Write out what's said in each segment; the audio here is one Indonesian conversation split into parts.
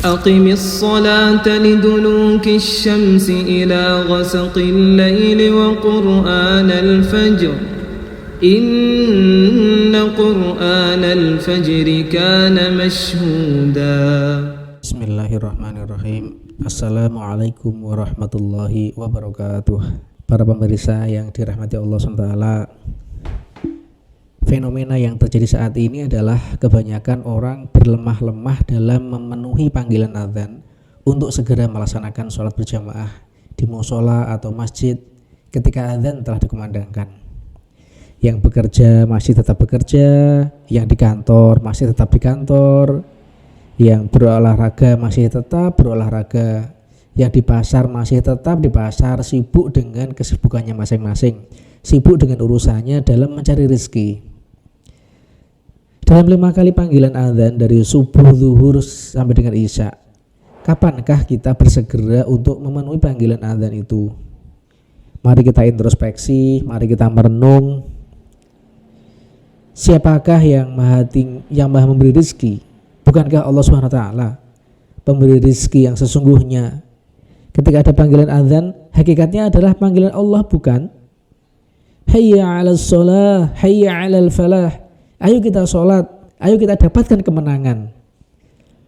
أقم الصلاة لدلوك الشمس إلى غسق الليل وقرآن الفجر إن قرآن الفجر كان مشهودا. Bismillahirrahmanirrahim. Assalamualaikum warahmatullahi wabarakatuh. Para pemirsa yang dirahmati Allah SWT, fenomena yang terjadi saat ini adalah kebanyakan orang berlemah-lemah dalam memenuhi panggilan azan untuk segera melaksanakan sholat berjamaah di musola atau masjid ketika azan telah dikumandangkan. Yang bekerja masih tetap bekerja, yang di kantor masih tetap di kantor, yang berolahraga masih tetap berolahraga, yang di pasar masih tetap di pasar, sibuk dengan kesibukannya masing-masing, sibuk dengan urusannya dalam mencari rezeki. Dalam 5 kali panggilan azan dari subuh, zuhur sampai dengan isya, kapankah kita bersegera untuk memenuhi panggilan azan itu? Mari kita introspeksi, mari kita merenung. Siapakah yang maha memberi rezeki? Bukankah Allah SWT pemberi rezeki yang sesungguhnya? Ketika ada panggilan azan, hakikatnya adalah panggilan Allah, bukan? Hayya 'alas shalah, hayya 'alal falah. Ayo kita sholat, ayo kita dapatkan kemenangan.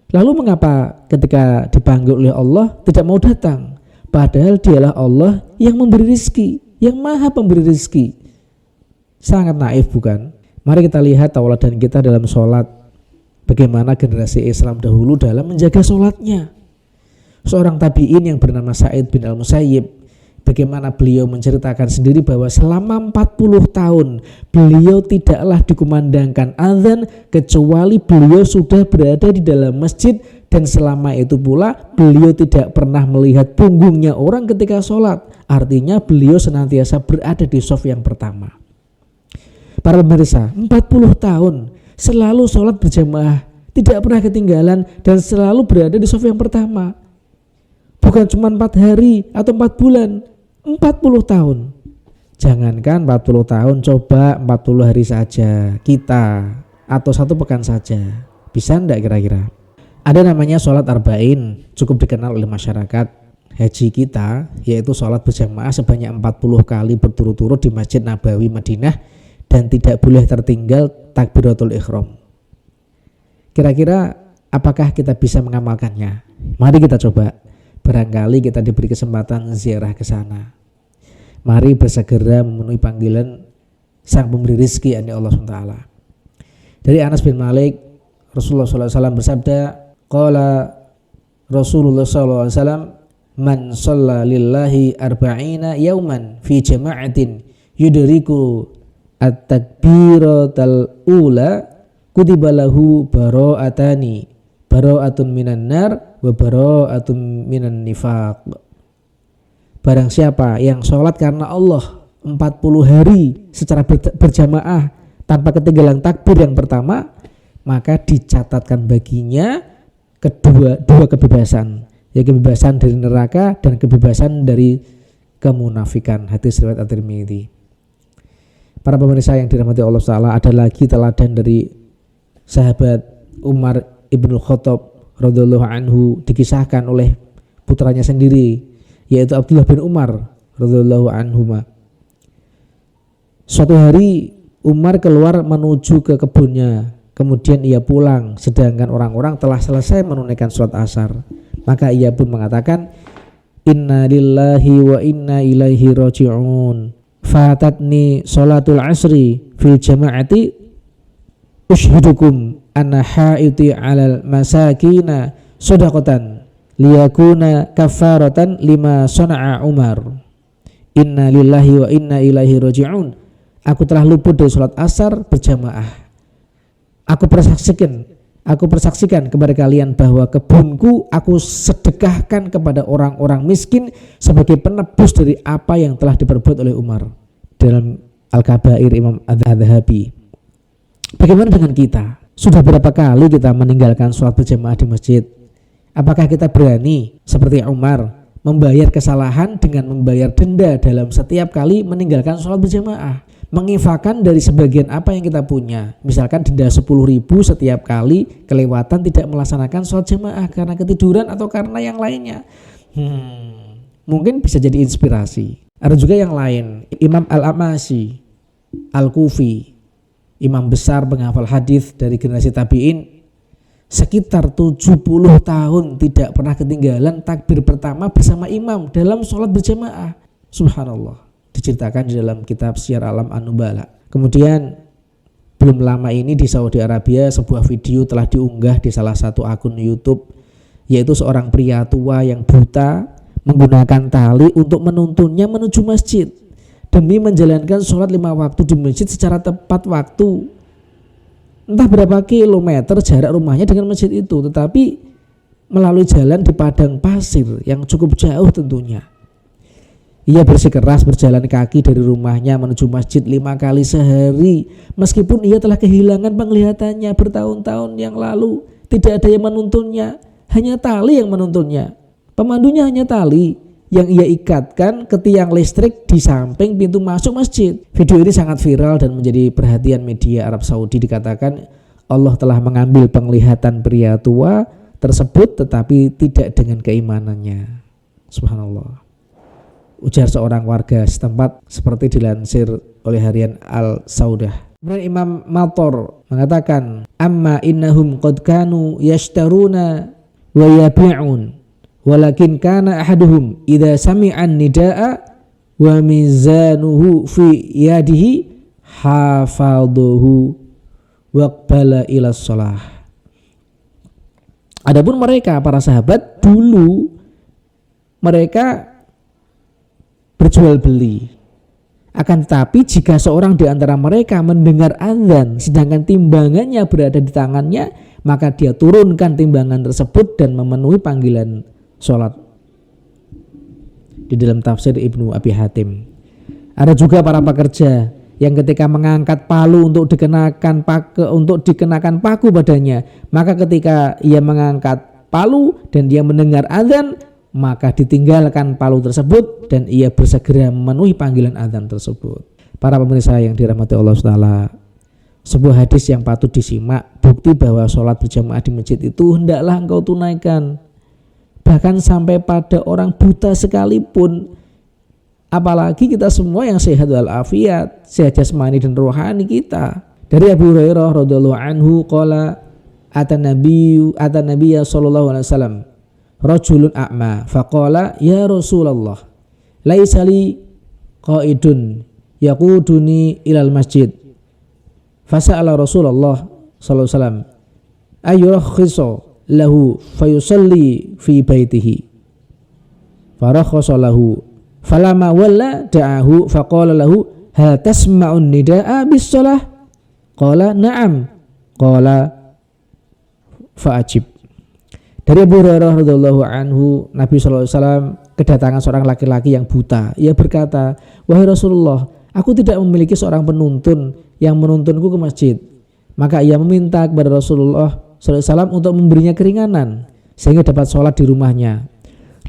Lalu mengapa ketika dipanggil oleh Allah tidak mau datang? Padahal dialah Allah yang memberi rezeki, yang maha pemberi rezeki. Sangat naif, bukan? Mari kita lihat tauladan kita dalam sholat. Bagaimana generasi Islam dahulu dalam menjaga sholatnya. Seorang tabi'in yang bernama Sa'id bin al-Musayyib, bagaimana beliau menceritakan sendiri bahwa selama 40 tahun beliau tidaklah dikumandangkan azan kecuali beliau sudah berada di dalam masjid, dan selama itu pula beliau tidak pernah melihat punggungnya orang ketika sholat. Artinya beliau senantiasa berada di shaf yang pertama. Para pemirsa, 40 tahun selalu sholat berjamaah, tidak pernah ketinggalan dan selalu berada di shaf yang pertama. Bukan cuma 4 hari atau 4 bulan, 40 tahun. Jangankan 40 tahun, coba 40 hari saja kita, atau 1 pekan saja. Bisa enggak kira-kira? Ada namanya sholat arba'in, cukup dikenal oleh masyarakat haji kita, yaitu sholat berjamaah sebanyak 40 kali berturut-turut di Masjid Nabawi Madinah, dan tidak boleh tertinggal takbiratul ihram. Kira-kira apakah kita bisa mengamalkannya? Mari kita coba. Barangkali kita diberi kesempatan ziarah ke sana. Mari bersegera memenuhi panggilan sang pemberi rezeki, yakni Allah SWT. Dari Anas bin Malik, Rasulullah SAW bersabda, qala Rasulullah SAW, man shalla lillahi arba'ina yauman fi jama'atin yudriku at-takbiratal ula kutiba lahu bara'atani, bara'atun minan nar wa bara'atun minan nifaq. Barang siapa yang sholat karena Allah 40 hari secara berjamaah tanpa ketinggalan takbir yang pertama, maka dicatatkan baginya dua kebebasan, ya kebebasan dari neraka dan kebebasan dari kemunafikan. Hadis riwayat At-Tirmidzi. Para pemirsa yang dirahmati Allah SWT, ada lagi teladan dari sahabat Umar ibn Khattab radhiyallahu anhu, dikisahkan oleh putranya sendiri, yaitu Abdullah bin Umar radhiyallahu anhuma. Suatu hari Umar keluar menuju ke kebunnya, kemudian ia pulang sedangkan orang-orang telah selesai menunaikan sholat asar. Maka ia pun mengatakan, inna lillahi wa inna ilaihi raji'un, fatatni sholatul asri fil jama'ati ushidukum anna haiti alal masakina sodaqatan liyakuna kafaratan lima sona'a Umar. Inna lillahi wa inna ilaihi raji'un. Aku telah luput dari sholat asar berjamaah. Aku persaksikan kepada kalian bahwa kebunku aku sedekahkan kepada orang-orang miskin sebagai penebus dari apa yang telah diperbuat oleh Umar. Dalam Al-Kabair Imam Az-Zahabi. Bagaimana dengan kita? Sudah berapa kali kita meninggalkan sholat berjamaah di masjid? Apakah kita berani seperti Umar membayar kesalahan dengan membayar denda dalam setiap kali meninggalkan sholat berjamaah. Mengifakan dari sebagian apa yang kita punya. Misalkan denda 10.000 setiap kali kelewatan tidak melaksanakan sholat jamaah karena ketiduran atau karena yang lainnya. Mungkin bisa jadi inspirasi. Ada juga yang lain, Imam Al-Amasi Al-Kufi, imam besar penghafal hadis dari generasi tabi'in, sekitar 70 tahun tidak pernah ketinggalan takbir pertama bersama imam dalam sholat berjamaah. Subhanallah, diceritakan di dalam kitab Syiar Alam An-Nubala. Kemudian belum lama ini di Saudi Arabia sebuah video telah diunggah di salah satu akun YouTube, yaitu seorang pria tua yang buta menggunakan tali untuk menuntunnya menuju masjid demi menjalankan sholat 5 waktu di masjid secara tepat waktu. Entah berapa kilometer jarak rumahnya dengan masjid itu, tetapi melalui jalan di padang pasir yang cukup jauh tentunya. Ia bersikeras berjalan kaki dari rumahnya menuju masjid 5 kali sehari, meskipun ia telah kehilangan penglihatannya bertahun-tahun yang lalu. Tidak ada yang menuntunnya, hanya tali yang menuntunnya. Pemandunya hanya tali yang ia ikatkan ke tiang listrik di samping pintu masuk masjid. Video ini sangat viral dan menjadi perhatian media Arab Saudi. Dikatakan Allah telah mengambil penglihatan pria tua tersebut tetapi tidak dengan keimanannya. Subhanallah, ujar seorang warga setempat seperti dilansir oleh harian Al-Saudah. Kemudian Imam Mator mengatakan, amma innahum qad kanu yashtaruna wa yabi'un walakin kana ahaduhum idza sami'an nidaa wa mizanuhu fi yadihi hafadhuhu waqbala ila shalah. Adapun mereka para sahabat dulu mereka berjual beli, akan tetapi jika seorang di antara mereka mendengar azan sedangkan timbangannya berada di tangannya, maka dia turunkan timbangan tersebut dan memenuhi panggilan sholat. Di dalam tafsir Ibnu Abi Hatim. Ada juga para pekerja yang ketika mengangkat palu untuk dikenakan paku badannya, maka ketika ia mengangkat palu dan dia mendengar azan, maka ditinggalkan palu tersebut dan ia bersegera memenuhi panggilan azan tersebut. Para pemirsa yang dirahmati Allah SWT, sebuah hadis yang patut disimak, bukti bahwa sholat berjamaah di masjid itu hendaklah engkau tunaikan. Bahkan sampai pada orang buta sekalipun, apalagi kita semua yang sehat walafiat, sehat jasmani dan rohani kita. Dari Abu Hurairah radhiyallahu anhu qala atan nabiyya sallallahu alaihi wasallam rajulun a'ma faqala ya Rasulullah laisa li qaidun yaquduni ilal masjid fasa'ala Rasulullah sallallahu alaihi wasallam ayyurakhisa lahu fayusalli fi baitihi farakhasa lahu falama walla da'ahu faqala lahu hal tasma'un nida'a bis shalah qala na'am qala fa'ajib. Dari Abu Hurairah radhiyallahu anhu, Nabi sallallahu alaihi wasallam kedatangan seorang laki-laki yang buta. Ia berkata, wahai Rasulullah, aku tidak memiliki seorang penuntun yang menuntunku ke masjid. Maka ia meminta kepada Rasulullah SAW untuk memberinya keringanan sehingga dapat sholat di rumahnya.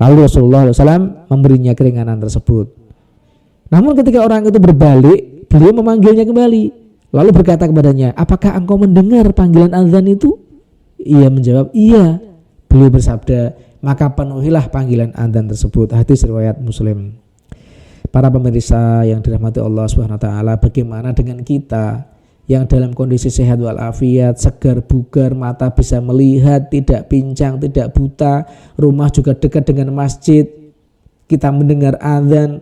Lalu Rasulullah SAW memberinya keringanan tersebut. Namun ketika orang itu berbalik, beliau memanggilnya kembali, lalu berkata kepadanya, apakah engkau mendengar panggilan azan itu? Ia menjawab, iya. Beliau bersabda, maka penuhilah panggilan azan tersebut. Hadis riwayat Muslim. Para pemirsa yang dirahmati Allah SWT, bagaimana dengan kita yang dalam kondisi sehat walafiat, segar bugar, mata bisa melihat, tidak pincang, tidak buta, rumah juga dekat dengan masjid, kita mendengar azan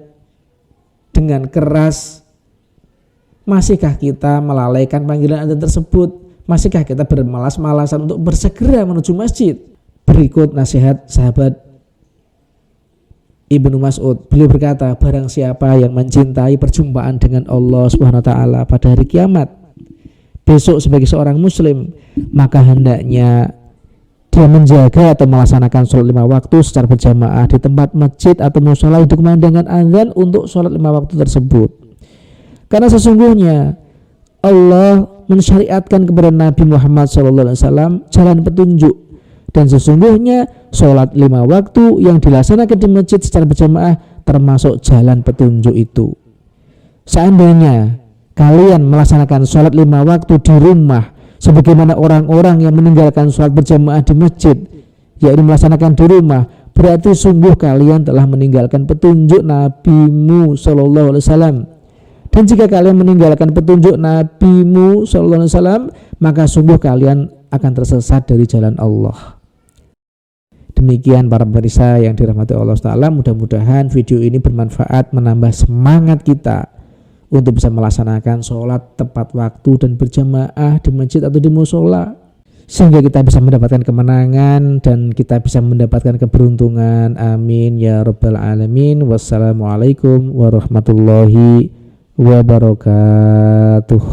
dengan keras, masihkah kita melalaikan panggilan azan tersebut? Masihkah kita bermalas-malasan untuk bersegera menuju masjid? Berikut nasihat sahabat Ibnu Mas'ud. Beliau berkata, barang siapa yang mencintai perjumpaan dengan Allah SWT pada hari kiamat besok sebagai seorang muslim, maka hendaknya dia menjaga atau melaksanakan sholat 5 waktu secara berjamaah di tempat masjid atau mushola untuk kumandangkan azan untuk sholat 5 waktu tersebut. Karena sesungguhnya Allah mensyariatkan kepada Nabi Muhammad SAW jalan petunjuk Dan sesungguhnya sholat 5 waktu yang dilaksanakan di masjid secara berjamaah termasuk jalan petunjuk itu. Seandainya kalian melaksanakan sholat 5 waktu di rumah sebagaimana orang-orang yang meninggalkan sholat berjamaah di masjid, yaitu melaksanakan di rumah, berarti sungguh kalian telah meninggalkan petunjuk Nabi-Mu sallallahu alaihi wasallam. Dan jika kalian meninggalkan petunjuk Nabi-Mu sallallahu alaihi wasallam, maka sungguh kalian akan tersesat dari jalan Allah. Demikian para pemirsa yang dirahmati Allah Ta'ala, mudah-mudahan video ini bermanfaat, menambah semangat kita untuk bisa melaksanakan sholat tepat waktu dan berjamaah di masjid atau di musola, sehingga kita bisa mendapatkan kemenangan dan kita bisa mendapatkan keberuntungan. Amin ya rabbal alamin. Wassalamualaikum warahmatullahi wabarakatuh.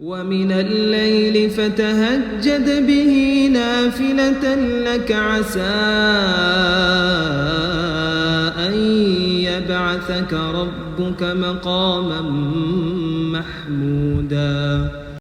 ومن الليل فتهجد به نافلة لك عسى أن يبعثك ربك مقاما محمودا